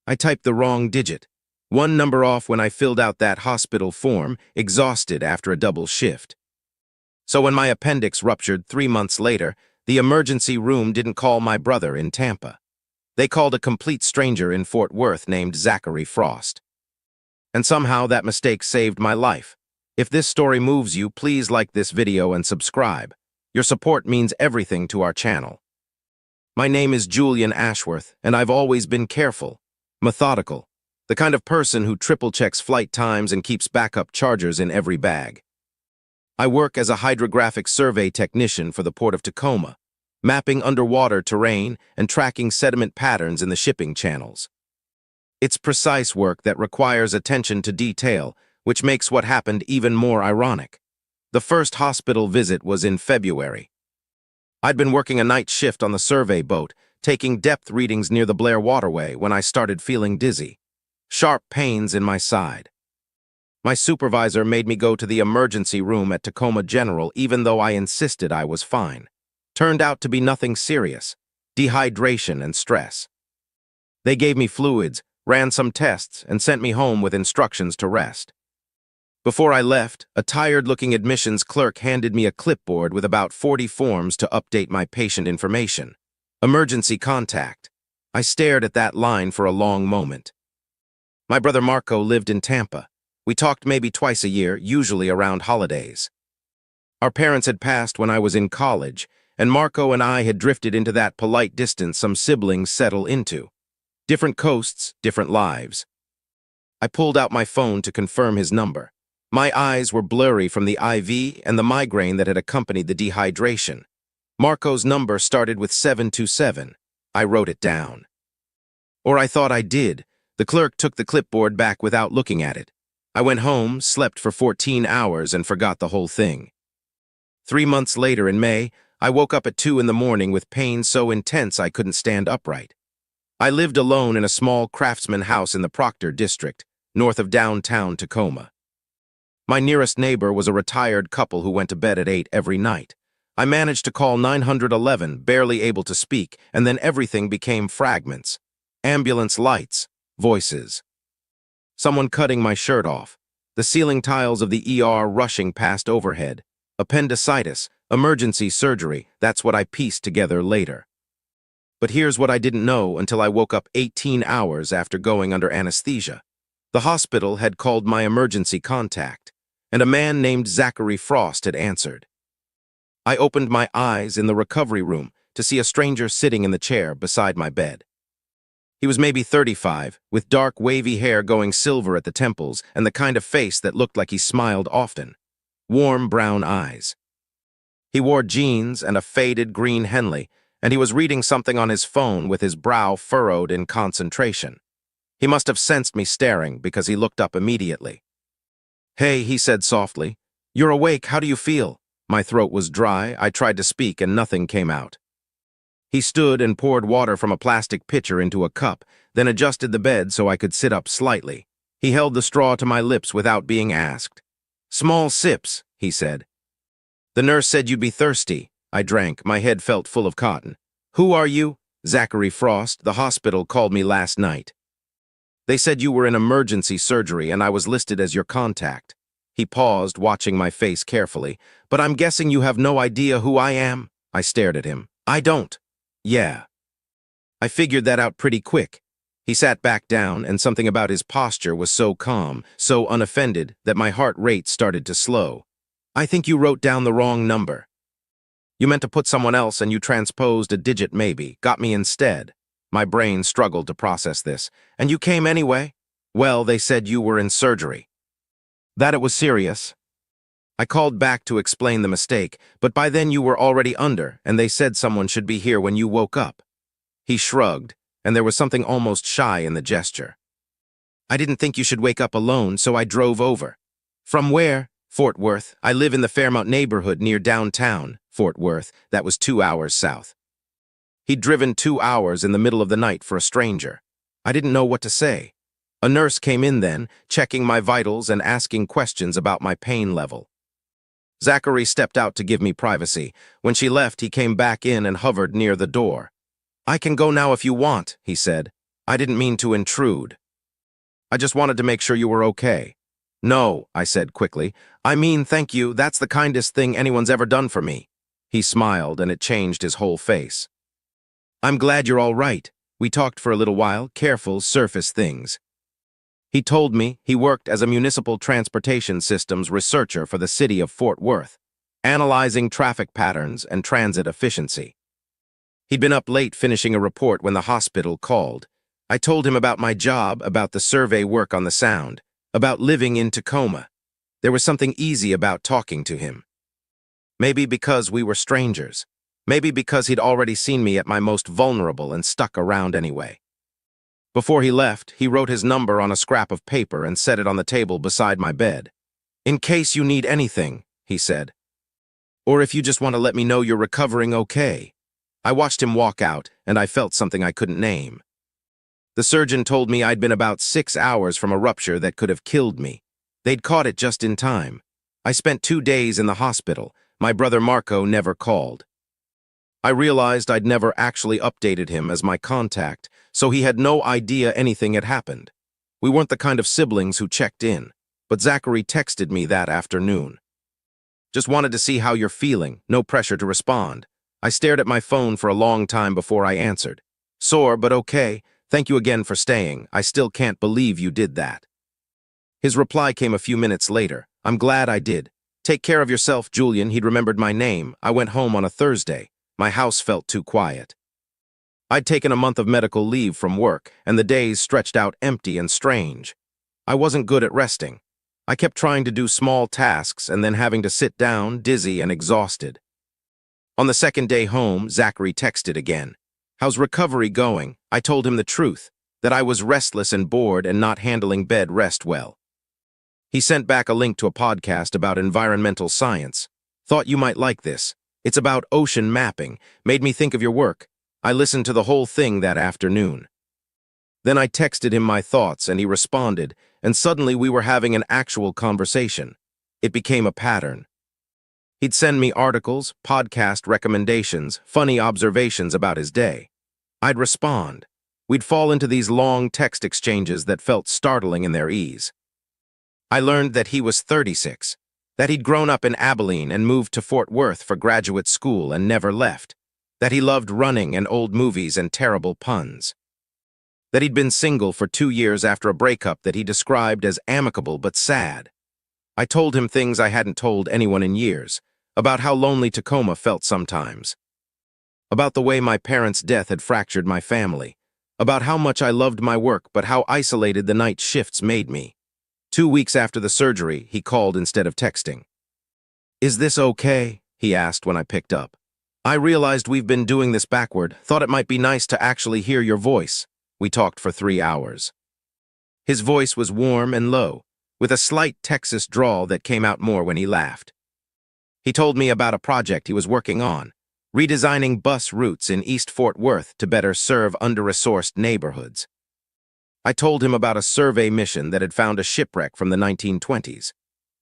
I typed the wrong digit. One number off when I filled out that hospital form, exhausted after a double shift. So when my appendix ruptured 3 months later, the emergency room didn't call my brother in Tampa. They called a complete stranger in Fort Worth named Zachary Frost. And somehow that mistake saved my life. If this story moves you, please like this video and subscribe. Your support means everything to our channel. My name is Julian Ashworth, and I've always been careful, methodical, the kind of person who triple-checks flight times and keeps backup chargers in every bag. I work as a hydrographic survey technician for the Port of Tacoma, mapping underwater terrain and tracking sediment patterns in the shipping channels. It's precise work that requires attention to detail, which makes what happened even more ironic. The first hospital visit was in February. I'd been working a night shift on the survey boat, taking depth readings near the Blair Waterway when I started feeling dizzy. Sharp pains in my side. My supervisor made me go to the emergency room at Tacoma General even though I insisted I was fine. Turned out to be nothing serious, dehydration and stress. They gave me fluids, ran some tests, and sent me home with instructions to rest. Before I left, a tired-looking admissions clerk handed me a clipboard with about 40 forms to update my patient information. Emergency contact. I stared at that line for a long moment. My brother Marco lived in Tampa. We talked maybe twice a year, usually around holidays. Our parents had passed when I was in college, and Marco and I had drifted into that polite distance some siblings settle into. Different coasts, different lives. I pulled out my phone to confirm his number. My eyes were blurry from the IV and the migraine that had accompanied the dehydration. Marco's number started with 727. I wrote it down. Or I thought I did. The clerk took the clipboard back without looking at it. I went home, slept for 14 hours, and forgot the whole thing. 3 months later, in May, I woke up at 2 in the morning with pain so intense I couldn't stand upright. I lived alone in a small craftsman house in the Proctor district, north of downtown Tacoma. My nearest neighbor was a retired couple who went to bed at 8 every night. I managed to call 911, barely able to speak, and then everything became fragments. Ambulance lights, voices. Someone cutting my shirt off. The ceiling tiles of the ER rushing past overhead. Appendicitis, emergency surgery, that's what I pieced together later. But here's what I didn't know until I woke up 18 hours after going under anesthesia. The hospital had called my emergency contact, and a man named Zachary Frost had answered. I opened my eyes in the recovery room to see a stranger sitting in the chair beside my bed. He was maybe 35, with dark wavy hair going silver at the temples and the kind of face that looked like he smiled often. Warm brown eyes. He wore jeans and a faded green Henley, and he was reading something on his phone with his brow furrowed in concentration. He must have sensed me staring because he looked up immediately. "Hey," he said softly. "You're awake, how do you feel?" My throat was dry, I tried to speak and nothing came out. He stood and poured water from a plastic pitcher into a cup, then adjusted the bed so I could sit up slightly. He held the straw to my lips without being asked. "Small sips," he said. "The nurse said you'd be thirsty." I drank, my head felt full of cotton. "Who are you?" "Zachary Frost, the hospital called me last night. They said you were in emergency surgery and I was listed as your contact." He paused, watching my face carefully. "But I'm guessing you have no idea who I am?" I stared at him. "I don't." "Yeah." I figured that out pretty quick. He sat back down, and something about his posture was so calm, so unoffended, that my heart rate started to slow. "I think you wrote down the wrong number. You meant to put someone else and you transposed a digit maybe, got me instead." My brain struggled to process this. "And you came anyway?" "Well, they said you were in surgery." "That it was serious." I called back to explain the mistake, "But by then you were already under, and they said someone should be here when you woke up." He shrugged, and there was something almost shy in the gesture. "I didn't think you should wake up alone, so I drove over." "From where?" "Fort Worth. I live in the Fairmount neighborhood near downtown, Fort Worth. That was 2 hours south." He'd driven 2 hours in the middle of the night for a stranger. I didn't know what to say. A nurse came in then, checking my vitals and asking questions about my pain level. Zachary stepped out to give me privacy. When she left, he came back in and hovered near the door. "I can go now if you want," he said. I didn't mean to intrude. I just wanted to make sure you were okay. No, I said quickly. I mean, thank you. That's the kindest thing anyone's ever done for me. He smiled, and it changed his whole face. I'm glad you're all right. We talked for a little while, careful, surface things. He told me he worked as a municipal transportation systems researcher for the city of Fort Worth, analyzing traffic patterns and transit efficiency. He'd been up late finishing a report when the hospital called. I told him about my job, about the survey work on the sound, about living in Tacoma. There was something easy about talking to him. Maybe because we were strangers. Maybe because he'd already seen me at my most vulnerable and stuck around anyway. Before he left, he wrote his number on a scrap of paper and set it on the table beside my bed. In case you need anything, he said. Or if you just want to let me know you're recovering okay. I watched him walk out, and I felt something I couldn't name. The surgeon told me I'd been about 6 hours from a rupture that could have killed me. They'd caught it just in time. I spent 2 days in the hospital. My brother Marco never called. I realized I'd never actually updated him as my contact, so he had no idea anything had happened. We weren't the kind of siblings who checked in, but Zachary texted me that afternoon. Just wanted to see how you're feeling, no pressure to respond. I stared at my phone for a long time before I answered. Sore, but okay. Thank you again for staying. I still can't believe you did that. His reply came a few minutes later. I'm glad I did. Take care of yourself, Julian. He'd remembered my name. I went home on a Thursday. My house felt too quiet. I'd taken a month of medical leave from work, and the days stretched out empty and strange. I wasn't good at resting. I kept trying to do small tasks and then having to sit down, dizzy and exhausted. On the second day home, Zachary texted again. How's recovery going? I told him the truth, that I was restless and bored and not handling bed rest well. He sent back a link to a podcast about environmental science. Thought you might like this. It's about ocean mapping. Made me think of your work. I listened to the whole thing that afternoon. Then I texted him my thoughts and he responded, and suddenly we were having an actual conversation. It became a pattern. He'd send me articles, podcast recommendations, funny observations about his day. I'd respond. We'd fall into these long text exchanges that felt startling in their ease. I learned that he was 36, that he'd grown up in Abilene and moved to Fort Worth for graduate school and never left, that he loved running and old movies and terrible puns, that he'd been single for 2 years after a breakup that he described as amicable but sad. I told him things I hadn't told anyone in years, about how lonely Tacoma felt sometimes, about the way my parents' death had fractured my family, about how much I loved my work but how isolated the night shifts made me. 2 weeks after the surgery, he called instead of texting. Is this okay? He asked when I picked up. I realized we've been doing this backward, thought it might be nice to actually hear your voice. We talked for 3 hours. His voice was warm and low, with a slight Texas drawl that came out more when he laughed. He told me about a project he was working on, redesigning bus routes in East Fort Worth to better serve under-resourced neighborhoods. I told him about a survey mission that had found a shipwreck from the 1920s.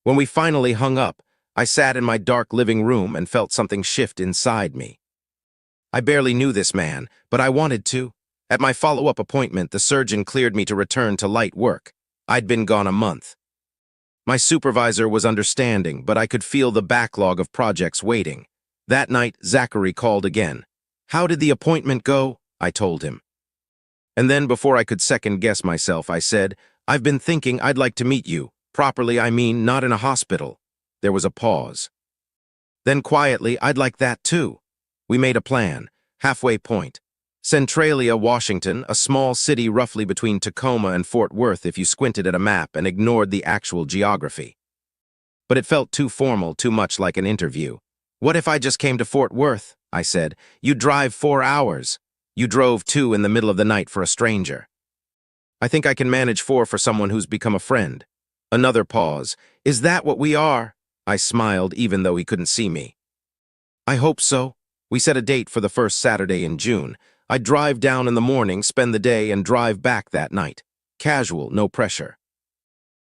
When we finally hung up, I sat in my dark living room and felt something shift inside me. I barely knew this man, but I wanted to. At my follow-up appointment, the surgeon cleared me to return to light work. I'd been gone a month. My supervisor was understanding, but I could feel the backlog of projects waiting. That night, Zachary called again. How did the appointment go? I told him. And then, before I could second-guess myself, I said, I've been thinking I'd like to meet you. Properly, I mean, not in a hospital. There was a pause. Then quietly, I'd like that too. We made a plan. Halfway point. Centralia, Washington, a small city roughly between Tacoma and Fort Worth if you squinted at a map and ignored the actual geography. But it felt too formal, too much like an interview. What if I just came to Fort Worth? I said. You'd drive 4 hours. You drove 2 in the middle of the night for a stranger. I think I can manage 4 for someone who's become a friend. Another pause. Is that what we are? I smiled even though he couldn't see me. I hope so. We set a date for the first Saturday in June. I'd drive down in the morning, spend the day, and drive back that night. Casual, no pressure.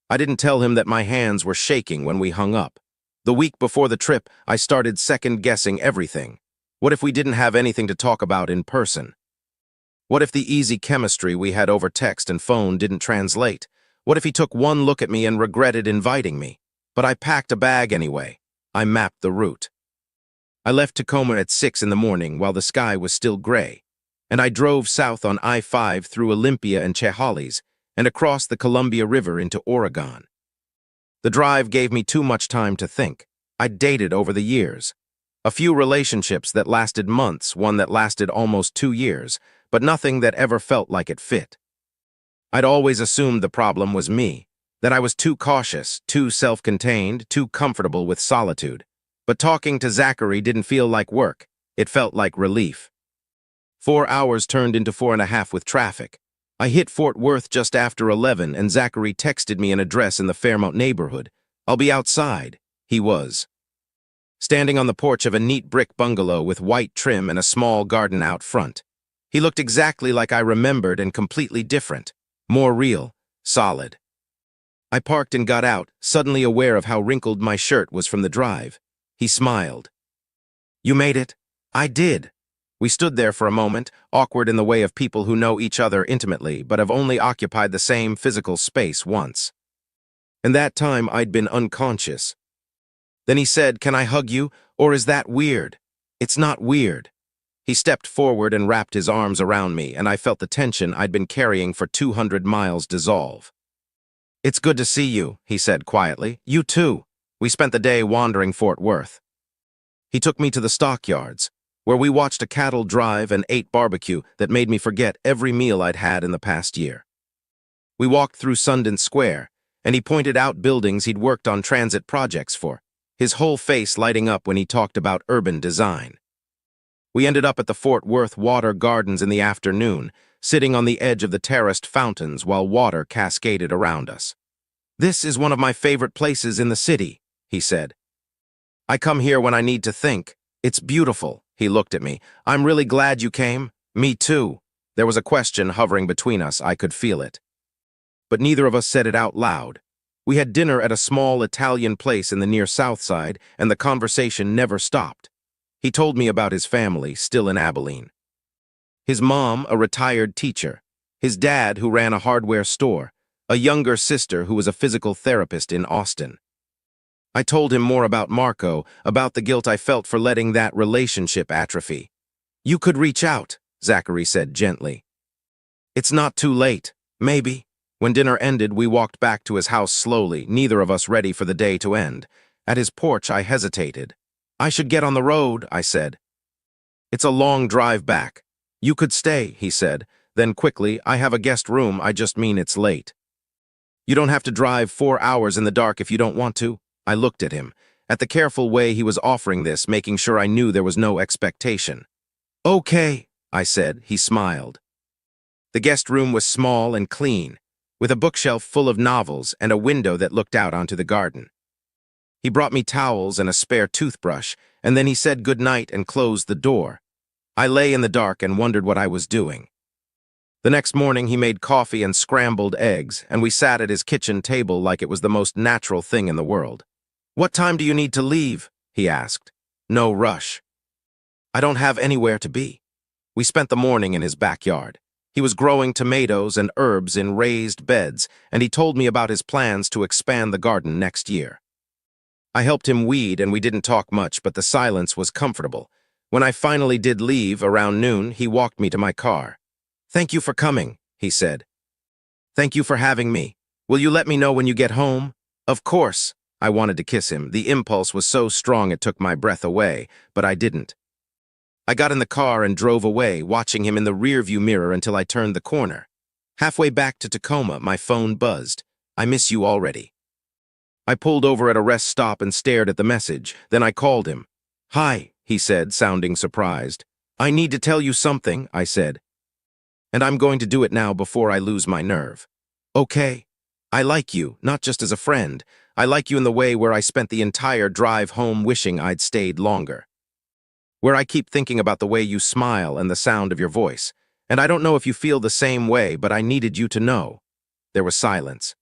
I didn't tell him that my hands were shaking when we hung up. The week before the trip, I started second-guessing everything. What if we didn't have anything to talk about in person? What if the easy chemistry we had over text and phone didn't translate? What if he took one look at me and regretted inviting me? But I packed a bag anyway. I mapped the route. I left Tacoma at 6 in the morning while the sky was still gray, and I drove south on I-5 through Olympia and Chehalis and across the Columbia River into Oregon. The drive gave me too much time to think. I'd dated over the years. A few relationships that lasted months, one that lasted almost 2 years, but nothing that ever felt like it fit. I'd always assumed the problem was me, that I was too cautious, too self-contained, too comfortable with solitude. But talking to Zachary didn't feel like work. It felt like relief. 4 hours turned into 4.5 with traffic. I hit Fort Worth just after 11 and Zachary texted me an address in the Fairmount neighborhood. I'll be outside. He was. Standing on the porch of a neat brick bungalow with white trim and a small garden out front. He looked exactly like I remembered and completely different. More real, solid. I parked and got out, suddenly aware of how wrinkled my shirt was from the drive. He smiled. "You made it?" "I did." We stood there for a moment, awkward in the way of people who know each other intimately but have only occupied the same physical space once. And that time I'd been unconscious. Then he said, "Can I hug you? Or is that weird?" "It's not weird." He stepped forward and wrapped his arms around me, and I felt the tension I'd been carrying for 200 miles dissolve. "It's good to see you," he said quietly. "You too." We spent the day wandering Fort Worth. He took me to the stockyards, where we watched a cattle drive and ate barbecue that made me forget every meal I'd had in the past year. We walked through Sundance Square, and he pointed out buildings he'd worked on transit projects for, his whole face lighting up when he talked about urban design. We ended up at the Fort Worth Water Gardens in the afternoon, sitting on the edge of the terraced fountains while water cascaded around us. "This is one of my favorite places in the city," he said. "I come here when I need to think. It's beautiful." He looked at me. "I'm really glad you came." "Me too." There was a question hovering between us. I could feel it. But neither of us said it out loud. We had dinner at a small Italian place in the near South Side, and the conversation never stopped. He told me about his family, still in Abilene. His mom, a retired teacher. His dad, who ran a hardware store. A younger sister who was a physical therapist in Austin. I told him more about Marco, about the guilt I felt for letting that relationship atrophy. "You could reach out," Zachary said gently. "It's not too late, maybe." When dinner ended, we walked back to his house slowly, neither of us ready for the day to end. At his porch, I hesitated. "I should get on the road," I said. "It's a long drive back." "You could stay," he said. Then quickly, "I have a guest room, I just mean it's late." "You don't have to drive 4 hours in the dark if you don't want to." I looked at him, at the careful way he was offering this, making sure I knew there was no expectation. "Okay," I said. He smiled. The guest room was small and clean, with a bookshelf full of novels and a window that looked out onto the garden. He brought me towels and a spare toothbrush, and then he said goodnight and closed the door. I lay in the dark and wondered what I was doing. The next morning he made coffee and scrambled eggs, and we sat at his kitchen table like it was the most natural thing in the world. "What time do you need to leave?" he asked. "No rush." "I don't have anywhere to be." We spent the morning in his backyard. He was growing tomatoes and herbs in raised beds, and he told me about his plans to expand the garden next year. I helped him weed, and we didn't talk much, but the silence was comfortable. When I finally did leave, around noon, he walked me to my car. "Thank you for coming," he said. "Thank you for having me. Will you let me know when you get home?" "Of course." I wanted to kiss him. The impulse was so strong it took my breath away, but I didn't. I got in the car and drove away, watching him in the rearview mirror until I turned the corner. Halfway back to Tacoma, my phone buzzed. "I miss you already." I pulled over at a rest stop and stared at the message. Then I called him. "Hi," he said, sounding surprised. "I need to tell you something," I said. "And I'm going to do it now before I lose my nerve." "Okay. I like you, not just as a friend. I like you in the way where I spent the entire drive home wishing I'd stayed longer. Where I keep thinking about the way you smile and the sound of your voice. And I don't know if you feel the same way, but I needed you to know." There was silence.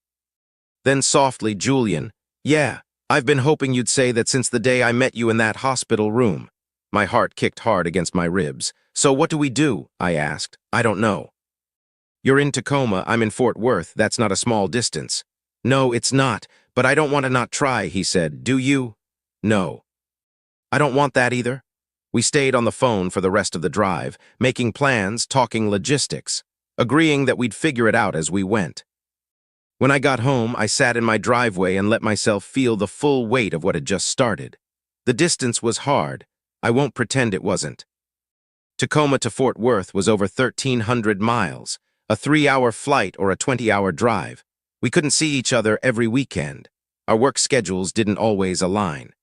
Then softly, "Julian, yeah, I've been hoping you'd say that since the day I met you in that hospital room." My heart kicked hard against my ribs. "So what do we do?" I asked. "I don't know." "You're in Tacoma, I'm in Fort Worth. That's not a small distance." "No, it's not, but I don't want to not try," he said. "Do you?" "No." "I don't want that either." We stayed on the phone for the rest of the drive, making plans, talking logistics, agreeing that we'd figure it out as we went. When I got home, I sat in my driveway and let myself feel the full weight of what had just started. The distance was hard. I won't pretend it wasn't. Tacoma to Fort Worth was over 1,300 miles, a 3-hour flight or a 20-hour drive. We couldn't see each other every weekend. Our work schedules didn't always align.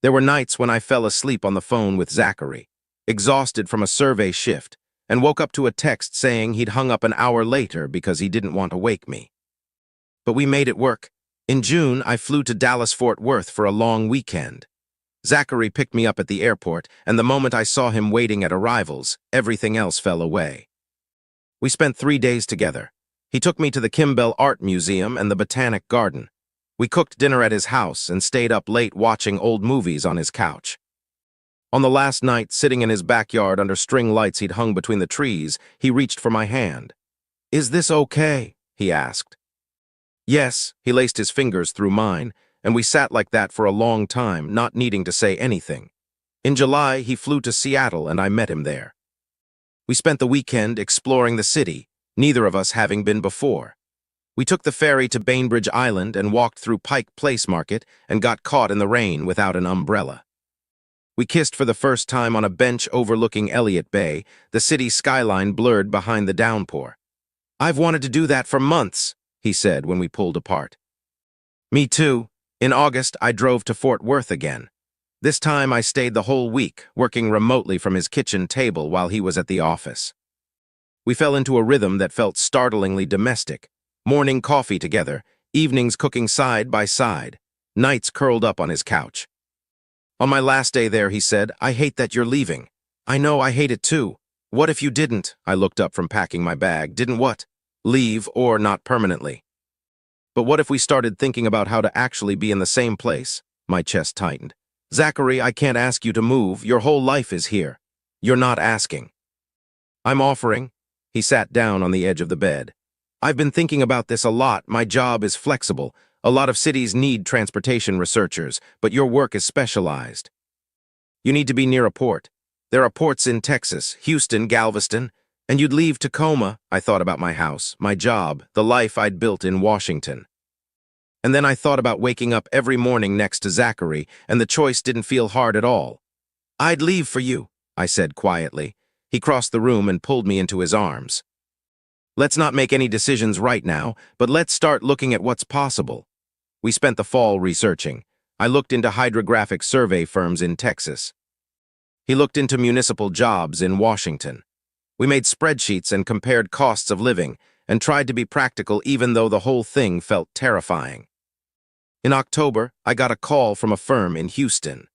There were nights when I fell asleep on the phone with Zachary, exhausted from a survey shift, and woke up to a text saying he'd hung up an hour later because he didn't want to wake me. But we made it work. In June, I flew to Dallas-Fort Worth for a long weekend. Zachary picked me up at the airport, and the moment I saw him waiting at arrivals, everything else fell away. We spent 3 days together. He took me to the Kimbell Art Museum and the Botanic Garden. We cooked dinner at his house and stayed up late watching old movies on his couch. On the last night, sitting in his backyard under string lights he'd hung between the trees, he reached for my hand. "Is this okay?" he asked. "Yes," he laced his fingers through mine, and we sat like that for a long time, not needing to say anything. In July, he flew to Seattle, and I met him there. We spent the weekend exploring the city, neither of us having been before. We took the ferry to Bainbridge Island and walked through Pike Place Market and got caught in the rain without an umbrella. We kissed for the first time on a bench overlooking Elliott Bay, the city skyline blurred behind the downpour. "I've wanted to do that for months," he said when we pulled apart. "Me too." In August, I drove to Fort Worth again. This time I stayed the whole week, working remotely from his kitchen table while he was at the office. We fell into a rhythm that felt startlingly domestic. Morning coffee together, evenings cooking side by side, nights curled up on his couch. On my last day there, he said, "I hate that you're leaving." "I know, I hate it too." "What if you didn't?" I looked up from packing my bag. "Didn't what?" "Leave, or not permanently." "But what if we started thinking about how to actually be in the same place?" My chest tightened. "Zachary, I can't ask you to move. Your whole life is here." "You're not asking." "I'm offering." He sat down on the edge of the bed. "I've been thinking about this a lot. My job is flexible. A lot of cities need transportation researchers, but your work is specialized. You need to be near a port. There are ports in Texas, Houston, Galveston, and you'd leave Tacoma." I thought about my house, my job, the life I'd built in Washington. And then I thought about waking up every morning next to Zachary, and the choice didn't feel hard at all. "I'd leave for you," I said quietly. He crossed the room and pulled me into his arms. "Let's not make any decisions right now, but let's start looking at what's possible." We spent the fall researching. I looked into hydrographic survey firms in Texas. He looked into municipal jobs in Washington. We made spreadsheets and compared costs of living, and tried to be practical even though the whole thing felt terrifying. In October, I got a call from a firm in Houston.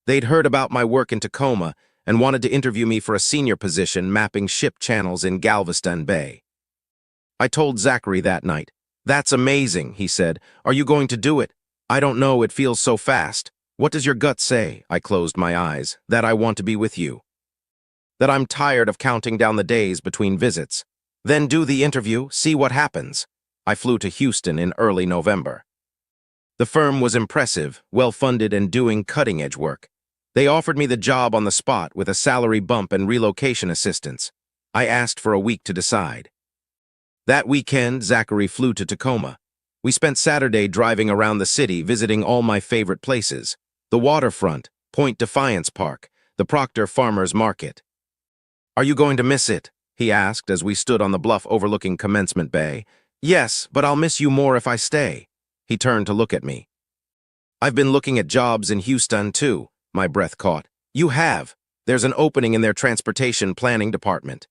They'd heard about my work in Tacoma and wanted to interview me for a senior position mapping ship channels in Galveston Bay. I told Zachary that night. "That's amazing," he said. "Are you going to do it?" "I don't know, it feels so fast." "What does your gut say?" I closed my eyes. "That I want to be with you. That I'm tired of counting down the days between visits. Then do the interview, see what happens." I flew to Houston in early November. The firm was impressive, well-funded, and doing cutting-edge work. They offered me the job on the spot with a salary bump and relocation assistance. I asked for a week to decide. That weekend, Zachary flew to Tacoma. We spent Saturday driving around the city, visiting all my favorite places: the waterfront, Point Defiance Park, the Proctor Farmers Market. "Are you going to miss it?" he asked as we stood on the bluff overlooking Commencement Bay. "Yes, but I'll miss you more if I stay." He turned to look at me. "I've been looking at jobs in Houston, too." My breath caught. "You have? There's an opening in their transportation planning department."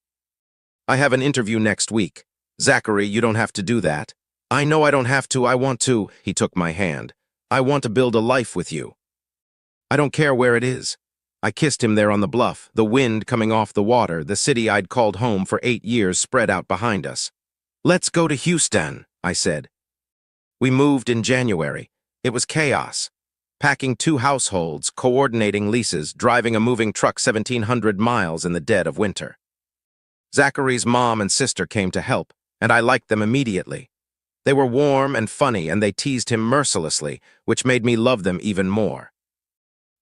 "I have an interview next week." "Zachary, you don't have to do that." "I know I don't have to, I want to." He took my hand. "I want to build a life with you. I don't care where it is." I kissed him there on the bluff, the wind coming off the water, the city I'd called home for 8 years spread out behind us. "Let's go to Houston," I said. We moved in January. It was chaos. packing 2 households, coordinating leases, driving a moving truck 1,700 miles in the dead of winter. Zachary's mom and sister came to help, and I liked them immediately. They were warm and funny, and they teased him mercilessly, which made me love them even more.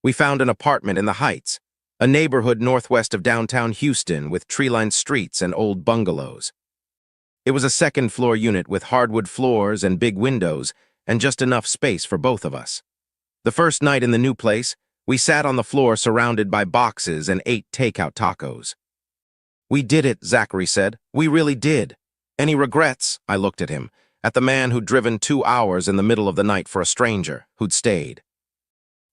We found an apartment in the Heights, a neighborhood northwest of downtown Houston with tree-lined streets and old bungalows. It was a second-floor unit with hardwood floors and big windows, and just enough space for both of us. The first night in the new place, we sat on the floor surrounded by boxes and ate takeout tacos. "We did it," Zachary said. "We really did." "Any regrets?" I looked at him, at the man who'd driven 2 hours in the middle of the night for a stranger, who'd stayed.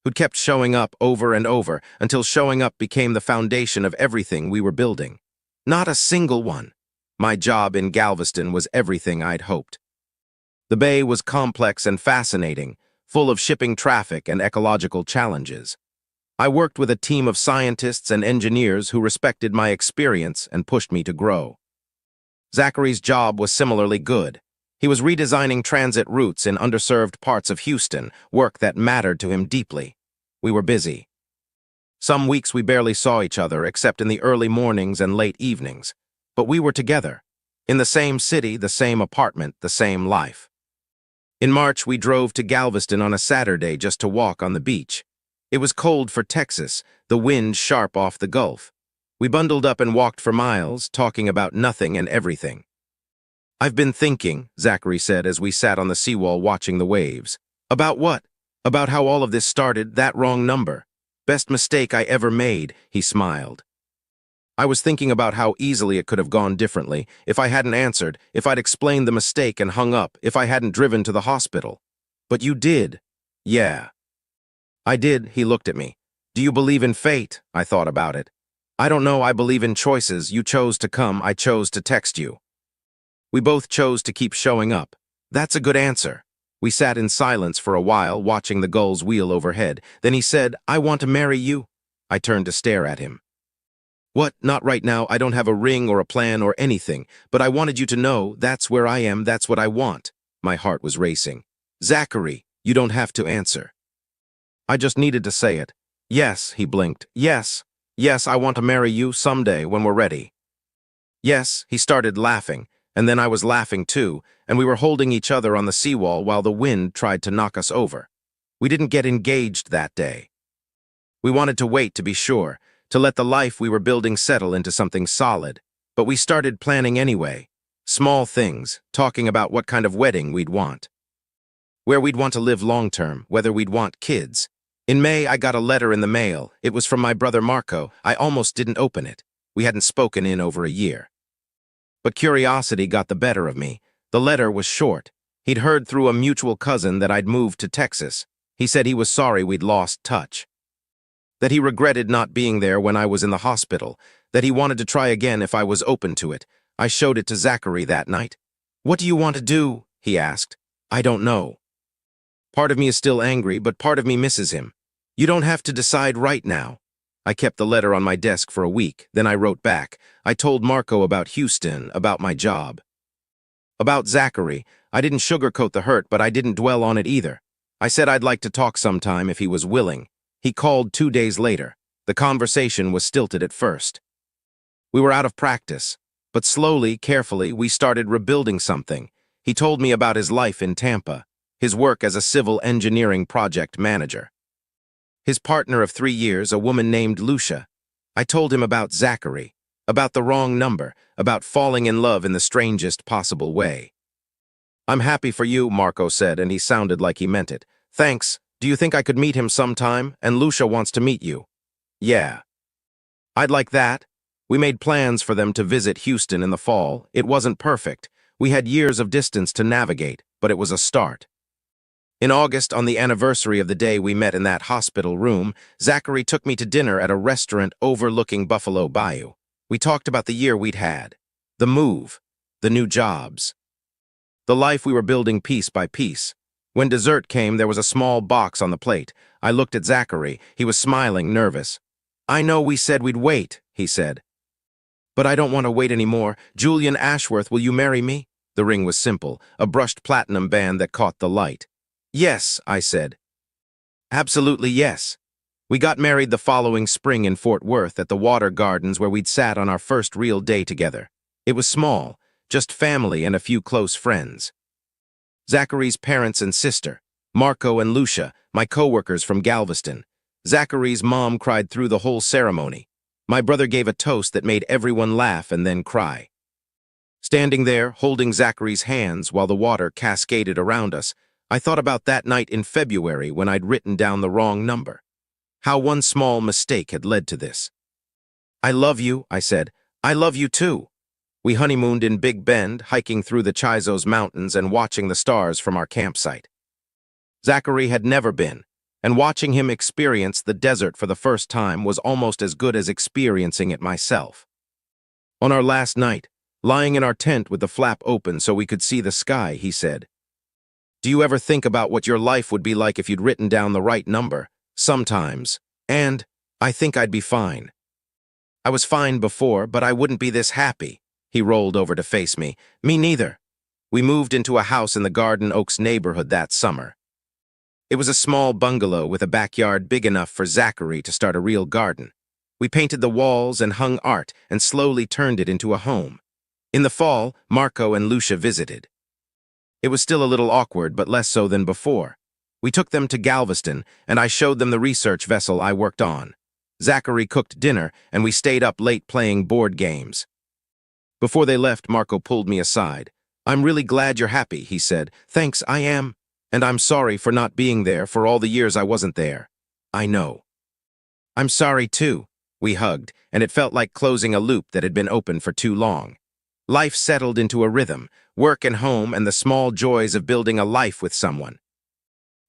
Who'd kept showing up over and over until showing up became the foundation of everything we were building. Not a single one. My job in Galveston was everything I'd hoped. The bay was complex and fascinating, full of shipping traffic and ecological challenges. I worked with a team of scientists and engineers who respected my experience and pushed me to grow. Zachary's job was similarly good. He was redesigning transit routes in underserved parts of Houston, work that mattered to him deeply. We were busy. Some weeks we barely saw each other except in the early mornings and late evenings, but we were together, in the same city, the same apartment, the same life. In March, we drove to Galveston on a Saturday just to walk on the beach. It was cold for Texas, the wind sharp off the Gulf. We bundled up and walked for miles, talking about nothing and everything. "I've been thinking," Zachary said as we sat on the seawall watching the waves. "About what?" "About how all of this started, that wrong number. Best mistake I ever made," he smiled. I was thinking about how easily it could have gone differently, if I hadn't answered, if I'd explained the mistake and hung up, if I hadn't driven to the hospital. "But you did." "Yeah." "I did," he looked at me. "Do you believe in fate?" I thought about it. "I don't know, I believe in choices. You chose to come, I chose to text you." We both chose to keep showing up. "That's a good answer." We sat in silence for a while, watching the gulls wheel overhead. Then he said, "I want to marry you." I turned to stare at him. "What? Not right now. I don't have a ring or a plan or anything, but I wanted you to know that's where I am, that's what I want." My heart was racing. "Zachary, you don't have to answer." I just needed to say it. "Yes," he blinked. "Yes. Yes, I want to marry you someday when we're ready." "Yes," he started laughing, and then I was laughing too, and we were holding each other on the seawall while the wind tried to knock us over. We didn't get engaged that day. We wanted to wait to be sure, to let the life we were building settle into something solid, but we started planning anyway. Small things, talking about what kind of wedding we'd want. Where we'd want to live long-term, whether we'd want kids. In May, I got a letter in the mail. It was from my brother Marco. I almost didn't open it. We hadn't spoken in over a year. But curiosity got the better of me. The letter was short. He'd heard through a mutual cousin that I'd moved to Texas. He said he was sorry we'd lost touch. That he regretted not being there when I was in the hospital. That he wanted to try again if I was open to it. I showed it to Zachary that night. "What do you want to do?" he asked. "I don't know." Part of me is still angry, but part of me misses him. "You don't have to decide right now." I kept the letter on my desk for a week, then I wrote back. I told Marco about Houston, about my job. About Zachary, I didn't sugarcoat the hurt, but I didn't dwell on it either. I said I'd like to talk sometime if he was willing. He called 2 days later. The conversation was stilted at first. We were out of practice, but slowly, carefully, we started rebuilding something. He told me about his life in Tampa, his work as a civil engineering project manager. His partner of 3 years, a woman named Lucia. I told him about Zachary, about the wrong number, about falling in love in the strangest possible way. "I'm happy for you," Marco said, and he sounded like he meant it. "Thanks. Do you think I could meet him sometime? And Lucia wants to meet you." "Yeah." "I'd like that." We made plans for them to visit Houston in the fall. It wasn't perfect. We had years of distance to navigate, but it was a start. In August, on the anniversary of the day we met in that hospital room, Zachary took me to dinner at a restaurant overlooking Buffalo Bayou. We talked about the year we'd had, the move, the new jobs, the life we were building piece by piece. When dessert came, there was a small box on the plate. I looked at Zachary. He was smiling, nervous. "I know we said we'd wait," he said. "But I don't want to wait anymore. Julian Ashworth, will you marry me?" The ring was simple, a brushed platinum band that caught the light. "Yes," I said. Absolutely yes. We got married the following spring in Fort Worth at the Water Gardens where we'd sat on our first real day together. It was small, just family and a few close friends. Zachary's parents and sister, Marco and Lucia, my co-workers from Galveston. Zachary's mom cried through the whole ceremony. My brother gave a toast that made everyone laugh and then cry. Standing there, holding Zachary's hands while the water cascaded around us, I thought about that night in February when I'd written down the wrong number. How one small mistake had led to this. I love you, I said. I love you too. We honeymooned in Big Bend, hiking through the Chizos Mountains and watching the stars from our campsite. Zachary had never been, and watching him experience the desert for the first time was almost as good as experiencing it myself. On our last night, lying in our tent with the flap open so we could see the sky, he said, "Do you ever think about what your life would be like if you'd written down the right number? Sometimes. And I think I'd be fine. I was fine before, but I wouldn't be this happy." He rolled over to face me. Me neither. We moved into a house in the Garden Oaks neighborhood that summer. It was a small bungalow with a backyard big enough for Zachary to start a real garden. We painted the walls and hung art and slowly turned it into a home. In the fall, Marco and Lucia visited. It was still a little awkward, but less so than before. We took them to Galveston, and I showed them the research vessel I worked on. Zachary cooked dinner, and we stayed up late playing board games. Before they left, Marco pulled me aside. "I'm really glad you're happy," he said. "Thanks, I am. And I'm sorry for not being there for all the years I wasn't there." "I know." "I'm sorry, too." We hugged, and it felt like closing a loop that had been open for too long. Life settled into a rhythm, work and home, and the small joys of building a life with someone.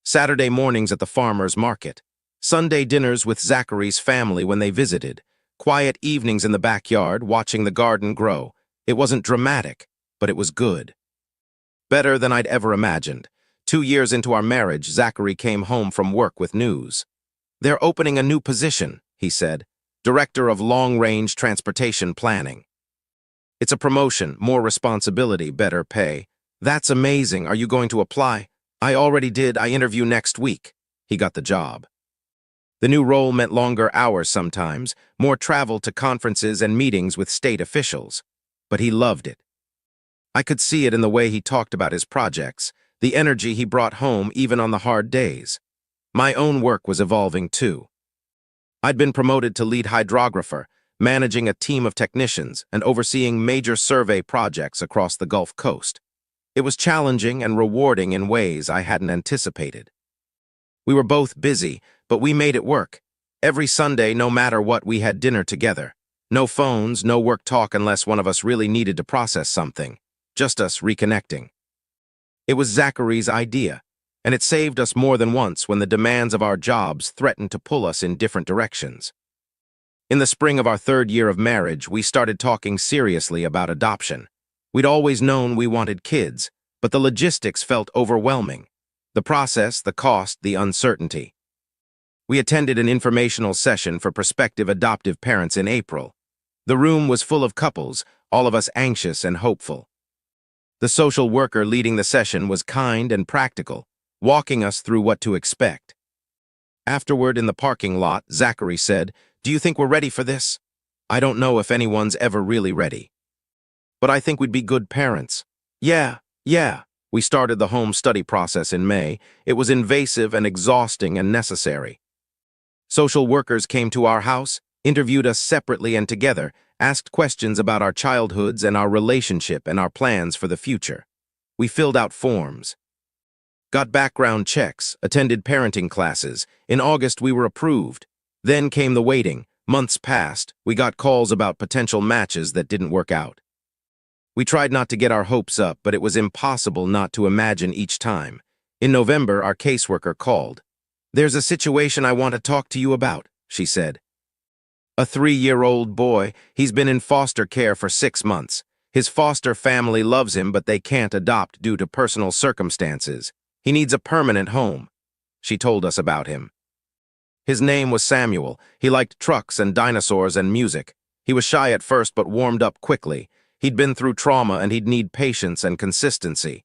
Saturday mornings at the farmer's market. Sunday dinners with Zachary's family when they visited. Quiet evenings in the backyard, watching the garden grow. It wasn't dramatic, but it was good. Better than I'd ever imagined. 2 years into our marriage, Zachary came home from work with news. "They're opening a new position," he said. "Director of Long-Range Transportation Planning. It's a promotion, more responsibility, better pay." "That's amazing. Are you going to apply?" "I already did. I interview next week." He got the job. The new role meant longer hours sometimes, more travel to conferences and meetings with state officials. But he loved it. I could see it in the way he talked about his projects, the energy he brought home even on the hard days. My own work was evolving too. I'd been promoted to lead hydrographer, managing a team of technicians and overseeing major survey projects across the Gulf Coast. It was challenging and rewarding in ways I hadn't anticipated. We were both busy, but we made it work. Every Sunday, no matter what, we had dinner together. No phones, no work talk unless one of us really needed to process something. Just us reconnecting. It was Zachary's idea, and it saved us more than once when the demands of our jobs threatened to pull us in different directions. In the spring of our 3rd year of marriage, we started talking seriously about adoption. We'd always known we wanted kids, but the logistics felt overwhelming. The process, the cost, the uncertainty. We attended an informational session for prospective adoptive parents in April. The room was full of couples, all of us anxious and hopeful. The social worker leading the session was kind and practical, walking us through what to expect. Afterward, in the parking lot, Zachary said, "Do you think we're ready for this?" "I don't know if anyone's ever really ready. But I think we'd be good parents." Yeah. We started the home study process in May. It was invasive and exhausting and necessary. Social workers came to our house, interviewed us separately and together, asked questions about our childhoods and our relationship and our plans for the future. We filled out forms, got background checks, attended parenting classes. In August, we were approved. Then came the waiting. Months passed. We got calls about potential matches that didn't work out. We tried not to get our hopes up, but it was impossible not to imagine each time. In November, our caseworker called. "There's a situation I want to talk to you about," she said. "A 3-year-old boy. He's been in foster care for 6 months. His foster family loves him, but they can't adopt due to personal circumstances. He needs a permanent home." She told us about him. His name was Samuel. He liked trucks and dinosaurs and music. He was shy at first, but warmed up quickly. He'd been through trauma and he'd need patience and consistency.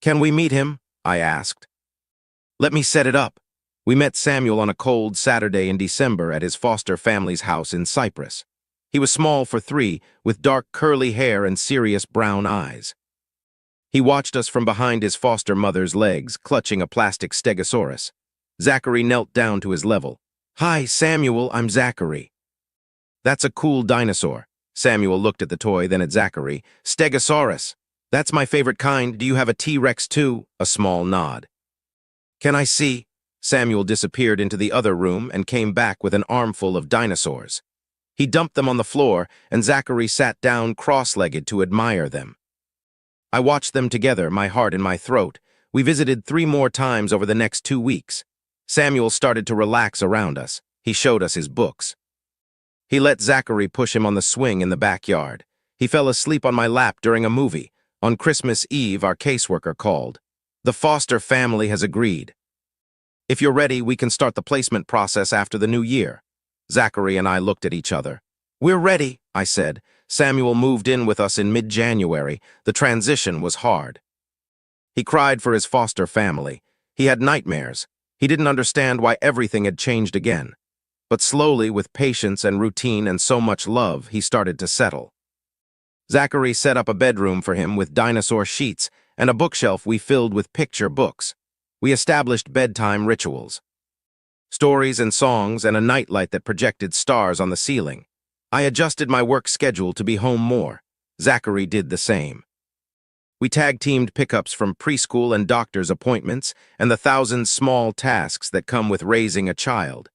"Can we meet him?" I asked. "Let me set it up." We met Samuel on a cold Saturday in December at his foster family's house in Cyprus. He was small for 3, with dark curly hair and serious brown eyes. He watched us from behind his foster mother's legs, clutching a plastic Stegosaurus. Zachary knelt down to his level. "Hi, Samuel, I'm Zachary." "That's a cool dinosaur." Samuel looked at the toy, then at Zachary. "Stegosaurus. That's my favorite kind. Do you have a T-Rex too?" A small nod. "Can I see?" Samuel disappeared into the other room and came back with an armful of dinosaurs. He dumped them on the floor, and Zachary sat down cross-legged to admire them. I watched them together, my heart in my throat. We visited 3 more times over the next 2 weeks. Samuel started to relax around us. He showed us his books. He let Zachary push him on the swing in the backyard. He fell asleep on my lap during a movie. On Christmas Eve, our caseworker called. "The foster family has agreed. If you're ready, we can start the placement process after the new year." Zachary and I looked at each other. "We're ready," I said. Samuel moved in with us in mid-January. The transition was hard. He cried for his foster family. He had nightmares. He didn't understand why everything had changed again. But slowly, with patience and routine and so much love, he started to settle. Zachary set up a bedroom for him with dinosaur sheets and a bookshelf we filled with picture books. We established bedtime rituals. Stories and songs and a nightlight that projected stars on the ceiling. I adjusted my work schedule to be home more. Zachary did the same. We tag-teamed pickups from preschool and doctor's appointments and the 1,000 small tasks that come with raising a child.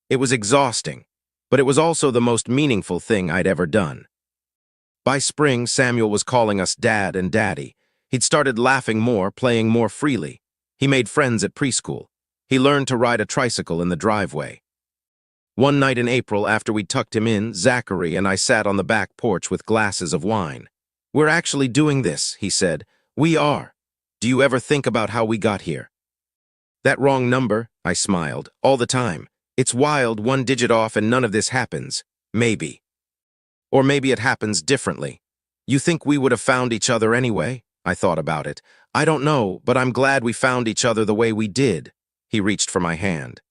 It was exhausting, but it was also the most meaningful thing I'd ever done. By spring, Samuel was calling us Dad and Daddy. He'd started laughing more, playing more freely. He made friends at preschool. He learned to ride a tricycle in the driveway. One night in April, after we tucked him in, Zachary and I sat on the back porch with glasses of wine. "We're actually doing this," he said. "We are. Do you ever think about how we got here?" "That wrong number," I smiled, "all the time. It's wild, 1 digit off and none of this happens. Maybe. Or maybe it happens differently. You think we would have found each other anyway?" I thought about it. "I don't know, but I'm glad we found each other the way we did." He reached for my hand.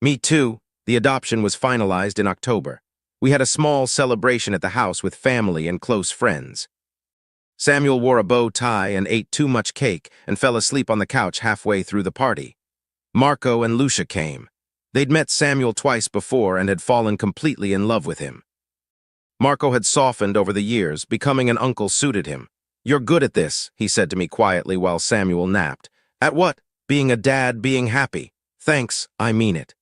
"Me too." The adoption was finalized in October. We had a small celebration at the house with family and close friends. Samuel wore a bow tie and ate too much cake and fell asleep on the couch halfway through the party. Marco and Lucia came. They'd met Samuel twice before and had fallen completely in love with him. Marco had softened over the years, becoming an uncle suited him. "You're good at this," he said to me quietly while Samuel napped. "At what? Being a dad, being happy." "Thanks, I mean it."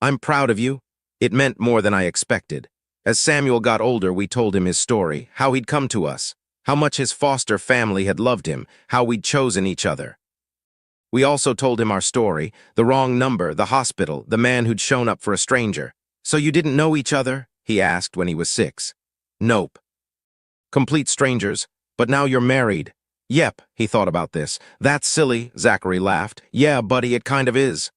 "I'm proud of you." It meant more than I expected. As Samuel got older, we told him his story, how he'd come to us, how much his foster family had loved him, how we'd chosen each other. We also told him our story, the wrong number, the hospital, the man who'd shown up for a stranger. "So you didn't know each other?" he asked when he was 6. "Nope. Complete strangers, but now you're married." "Yep," he thought about this. "That's silly," Zachary laughed. "Yeah, buddy, it kind of is."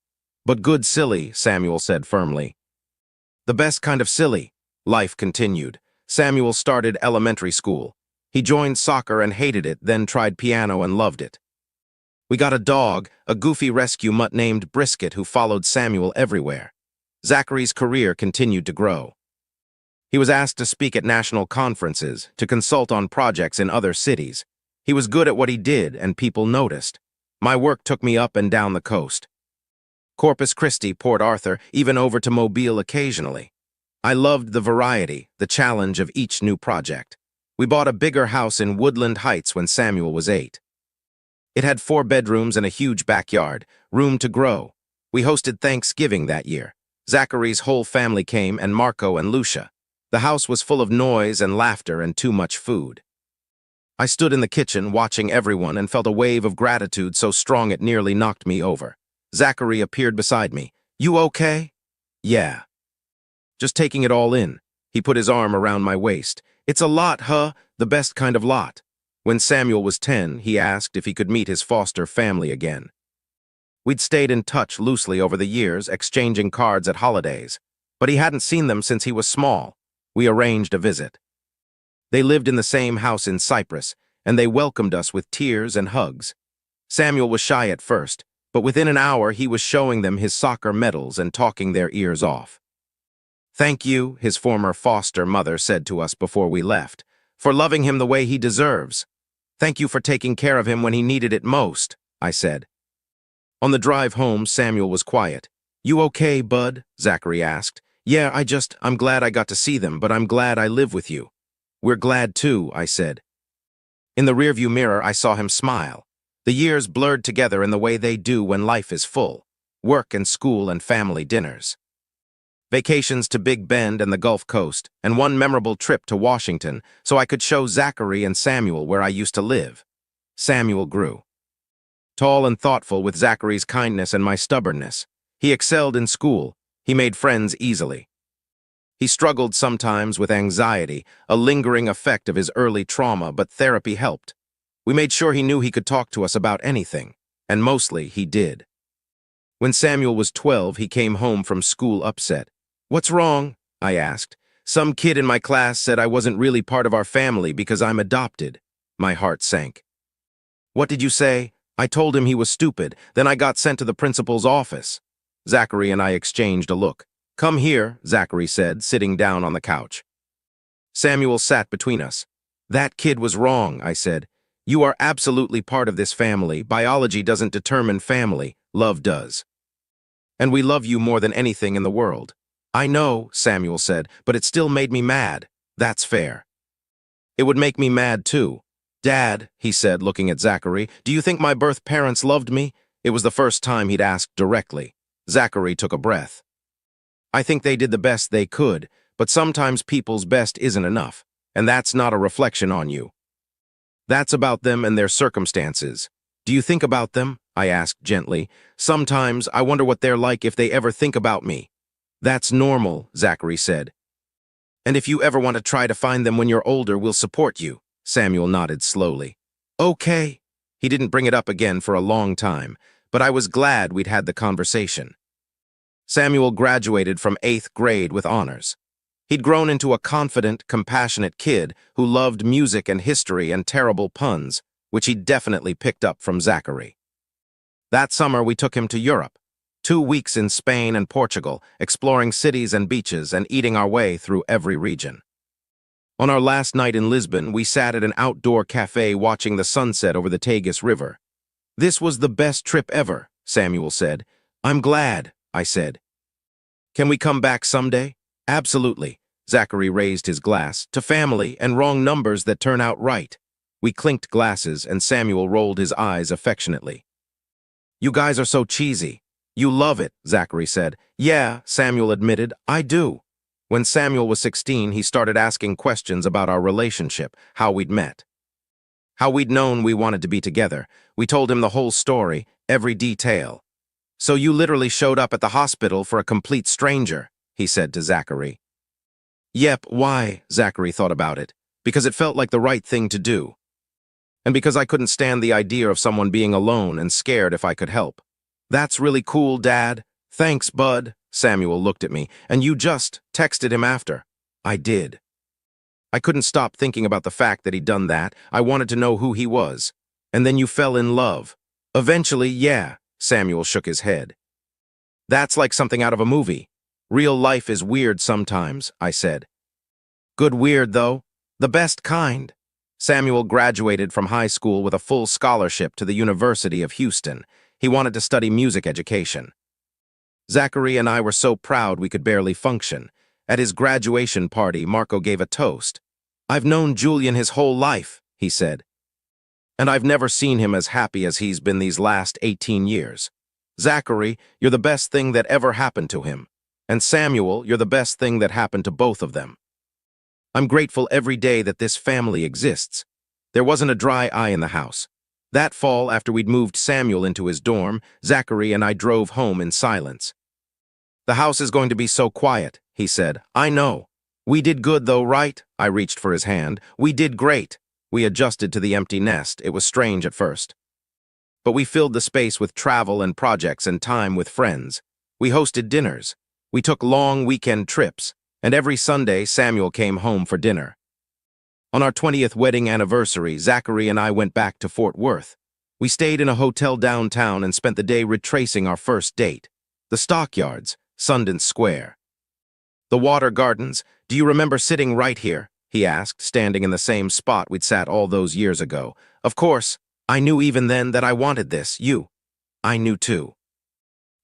"But good silly," Samuel said firmly. "The best kind of silly." Life continued. Samuel started elementary school. He joined soccer and hated it, then tried piano and loved it. We got a dog, a goofy rescue mutt named Brisket who followed Samuel everywhere. Zachary's career continued to grow. He was asked to speak at national conferences, to consult on projects in other cities. He was good at what he did, and people noticed. My work took me up and down the coast. Corpus Christi, Port Arthur, even over to Mobile occasionally. I loved the variety, the challenge of each new project. We bought a bigger house in Woodland Heights when Samuel was 8. It had 4 bedrooms and a huge backyard, room to grow. We hosted Thanksgiving that year. Zachary's whole family came, and Marco and Lucia. The house was full of noise and laughter and too much food. I stood in the kitchen watching everyone and felt a wave of gratitude so strong it nearly knocked me over. Zachary appeared beside me. "You okay?" "Yeah. Just taking it all in." He put his arm around my waist. "It's a lot, huh? The best kind of lot." When Samuel was 10, he asked if he could meet his foster family again. We'd stayed in touch loosely over the years, exchanging cards at holidays. But he hadn't seen them since he was small. We arranged a visit. They lived in the same house in Cyprus, and they welcomed us with tears and hugs. Samuel was shy at first. but within an hour he was showing them his soccer medals and talking their ears off. "Thank you," his former foster mother said to us before we left, "for loving him the way he deserves. Thank you for taking care of him when he needed it most," I said. On the drive home, Samuel was quiet. "You okay, bud?" Zachary asked. "Yeah, I'm glad I got to see them, but I'm glad I live with you." "We're glad too," I said. In the rearview mirror, I saw him smile. The years blurred together in the way they do when life is full. Work and school and family dinners. Vacations to Big Bend and the Gulf Coast, and one memorable trip to Washington so I could show Zachary and Samuel where I used to live. Samuel grew. Tall and thoughtful with Zachary's kindness and my stubbornness. He excelled in school. He made friends easily. He struggled sometimes with anxiety, a lingering effect of his early trauma, but therapy helped. We made sure he knew he could talk to us about anything, and mostly he did. When Samuel was 12, he came home from school upset. "What's wrong?" I asked. "Some kid in my class said I wasn't really part of our family because I'm adopted." My heart sank. "What did you say?" I told him he was stupid, then I got sent to the principal's office. Zachary and I exchanged a look. "Come here," Zachary said, sitting down on the couch. Samuel sat between us. "That kid was wrong," I said. "You are absolutely part of this family. Biology doesn't determine family, love does. And we love you more than anything in the world." "I know," Samuel said, "but it still made me mad. That's fair." "It would make me mad too." "Dad," he said, looking at Zachary, "do you think my birth parents loved me?" It was the first time he'd asked directly. Zachary took a breath. "I think they did the best they could, but sometimes people's best isn't enough, and that's not a reflection on you. That's about them and their circumstances. Do you think about them?" I asked gently. "Sometimes I wonder what they're like if they ever think about me." "That's normal," Zachary said. "And if you ever want to try to find them when you're older, we'll support you." Samuel nodded slowly. "Okay." He didn't bring it up again for a long time, but I was glad we'd had the conversation. Samuel graduated from 8th grade with honors. He'd grown into a confident, compassionate kid who loved music and history and terrible puns, which he'd definitely picked up from Zachary. That summer, we took him to Europe. 2 weeks in Spain and Portugal, exploring cities and beaches and eating our way through every region. On our last night in Lisbon, we sat at an outdoor cafe watching the sunset over the Tagus River. "This was the best trip ever," Samuel said. "I'm glad," I said. "Can we come back someday?" "Absolutely." Zachary raised his glass. "To family and wrong numbers that turn out right." We clinked glasses, and Samuel rolled his eyes affectionately. "You guys are so cheesy." "You love it," Zachary said. "Yeah," Samuel admitted, "I do." When Samuel was 16, he started asking questions about our relationship, how we'd met, how we'd known we wanted to be together. We told him the whole story, every detail. "So you literally showed up at the hospital for a complete stranger," he said to Zachary. "Yep, why?" Zachary thought about it. "Because it felt like the right thing to do. And because I couldn't stand the idea of someone being alone and scared if I could help." "That's really cool, Dad." "Thanks, bud." Samuel looked at me. "And you just texted him after." "I did." I couldn't stop thinking about the fact that he'd done that. I wanted to know who he was. "And then you fell in love." "Eventually, yeah." Samuel shook his head. "That's like something out of a movie. Real life is weird sometimes," I said. "Good weird, though. The best kind." Samuel graduated from high school with a full scholarship to the University of Houston. He wanted to study music education. Zachary and I were so proud we could barely function. At his graduation party, Marco gave a toast. "I've known Julian his whole life," he said. "And I've never seen him as happy as he's been these last 18 years. Zachary, you're the best thing that ever happened to him. And Samuel, you're the best thing that happened to both of them. I'm grateful every day that this family exists." There wasn't a dry eye in the house. That fall, after we'd moved Samuel into his dorm, Zachary and I drove home in silence. "The house is going to be so quiet," he said. "I know. We did good though, right?" I reached for his hand. "We did great." We adjusted to the empty nest. It was strange at first. But we filled the space with travel and projects and time with friends. We hosted dinners. We took long weekend trips. And every Sunday, Samuel came home for dinner. On our 20th wedding anniversary, Zachary and I went back to Fort Worth. We stayed in a hotel downtown and spent the day retracing our first date. The stockyards, Sundance Square. The water gardens, do you remember sitting right here? He asked, standing in the same spot we'd sat all those years ago. Of course, I knew even then that I wanted this, you. I knew too.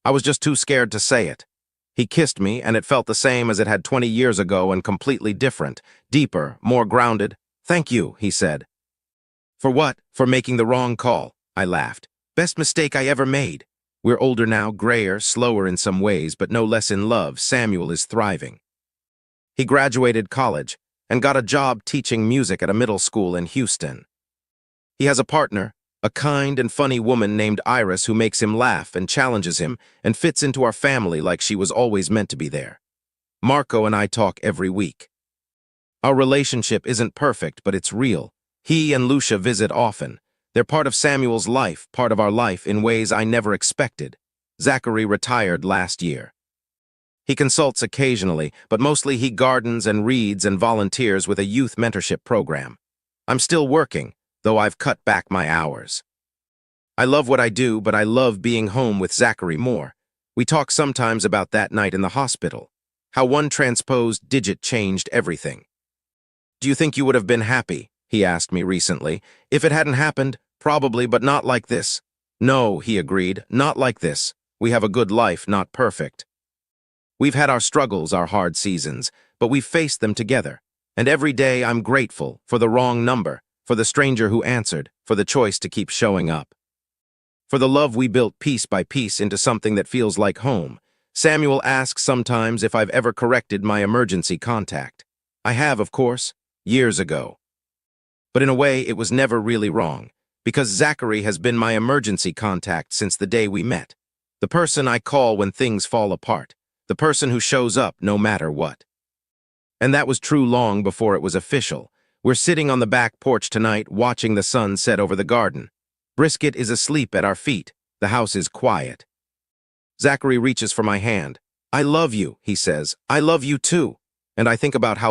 I was just too scared to say it. He kissed me, and it felt the same as it had 20 years ago and completely different, deeper, more grounded. Thank you, he said. For what? For making the wrong call, I laughed. Best mistake I ever made. We're older now, grayer, slower in some ways, but no less in love. Samuel is thriving. He graduated college and got a job teaching music at a middle school in Houston. He has a partner, a kind and funny woman named Iris who makes him laugh and challenges him and fits into our family like she was always meant to be there. Marco and I talk every week. Our relationship isn't perfect, but it's real. He and Lucia visit often. They're part of Samuel's life, part of our life in ways I never expected. Zachary retired last year. He consults occasionally, but mostly he gardens and reads and volunteers with a youth mentorship program. I'm still working, though I've cut back my hours. I love what I do, but I love being home with Zachary more. We talk sometimes about that night in the hospital, how one transposed digit changed everything. Do you think you would have been happy? He asked me recently. If it hadn't happened, probably, but not like this. No, he agreed, not like this. We have a good life, not perfect. We've had our struggles, our hard seasons, but we've faced them together. And every day I'm grateful for the wrong number, for the stranger who answered, for the choice to keep showing up. For the love we built piece by piece into something that feels like home. Samuel asks sometimes if I've ever corrected my emergency contact. I have, of course, years ago. But in a way, it was never really wrong, because Zachary has been my emergency contact since the day we met. The person I call when things fall apart. The person who shows up no matter what. And that was true long before it was official. We're sitting on the back porch tonight watching the sun set over the garden. Brisket is asleep at our feet. The house is quiet. Zachary reaches for my hand. I love you, he says. I love you too. And I think about how